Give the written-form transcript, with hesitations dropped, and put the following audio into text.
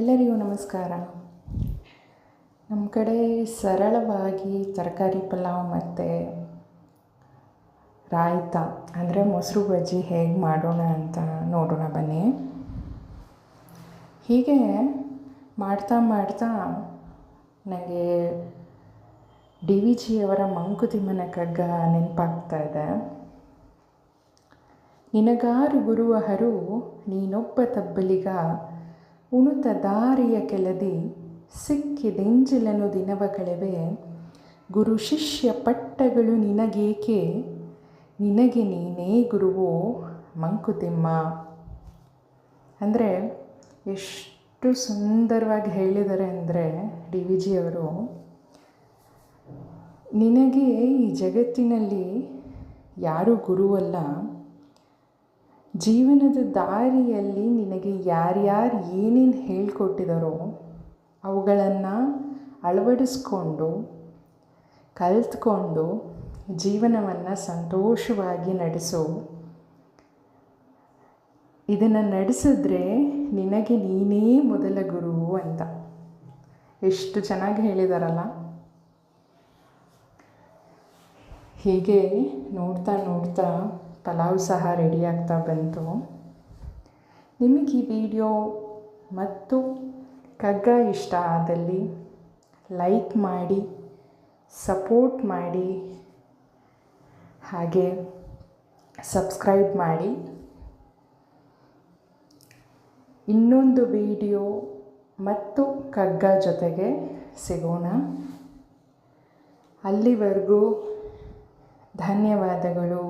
ಎಲ್ಲರಿಗೂ ನಮಸ್ಕಾರ. ನಮ್ಮ ಕಡೆ ಸರಳವಾಗಿ ತರಕಾರಿ ಪಲಾವ್ ಮತ್ತು ರಾಯ್ತ ಅಂದರೆ ಮೊಸರು ಬಜ್ಜಿ ಹೇಗೆ ಮಾಡೋಣ ಅಂತ ನೋಡೋಣ ಬನ್ನಿ. ಹೀಗೆ ಮಾಡ್ತಾ ನನಗೆ DVG ಅವರ ಮಂಕುತಿಮ್ಮನ ಕಗ್ಗ ನೆನಪಾಗ್ತಾ ಇದೆ. ನಿನಗಾರು ಗುರುವಹರು ನೀನೊಬ್ಬ ತಬ್ಬಲಿಗ, ಉಣುತ ದಾರಿಯ ಕೆಳದಿ ಸಿಕ್ಕಿದೆಂಜಿಲನು ದಿನವ ಕಳೆವೆ, ಗುರು ಶಿಷ್ಯ ಪಟ್ಟಗಳು ನಿನಗೇಕೆ, ನಿನಗೆ ನೀನೇ ಗುರುವೋ ಮಂಕುತಿಮ್ಮ. ಅಂದರೆ ಎಷ್ಟು ಸುಂದರವಾಗಿ ಹೇಳಿದ್ದಾರೆ ಅಂದರೆ DVG ಅವರು, ನಿನಗೆ ಈ ಜಗತ್ತಿನಲ್ಲಿ ಯಾರೂ ಗುರುವಲ್ಲ, ಜೀವನದ ದಾರಿಯಲ್ಲಿ ನಿನಗೆ ಯಾರ್ಯಾರು ಏನೇನು ಹೇಳ್ಕೊಟ್ಟಿದ್ದಾರೋ ಅವುಗಳನ್ನು ಅಳವಡಿಸ್ಕೊಂಡು ಕಲಿತ್ಕೊಂಡು ಜೀವನವನ್ನು ಸಂತೋಷವಾಗಿ ನಡೆಸು. ಇದನ್ನು ನಡೆಸಿದ್ರೆ ನಿನಗೆ ನೀನೇ ಮೊದಲ ಗುರು ಅಂತ ಎಷ್ಟು ಚೆನ್ನಾಗಿ ಹೇಳಿದಾರಲ್ಲ. ಹೀಗೆ ನೋಡ್ತಾ ಪಲಾವ್ ಸಹ ರೆಡಿಯಾಗ್ತಾ ಬಂತು. ನಿಮಗೆ ಈ ವಿಡಿಯೋ ಮತ್ತು ಕಗ್ಗ ಇಷ್ಟ ಆದಲ್ಲಿ ಲೈಕ್ ಮಾಡಿ, ಸಪೋರ್ಟ್ ಮಾಡಿ, ಹಾಗೆ ಸಬ್ಸ್ಕ್ರೈಬ್ ಮಾಡಿ. ಇನ್ನೊಂದು ವಿಡಿಯೋ ಮತ್ತು ಕಗ್ಗ ಜೊತೆಗೆ ಸಿಗೋಣ. ಅಲ್ಲಿವರೆಗೂ ಧನ್ಯವಾದಗಳು.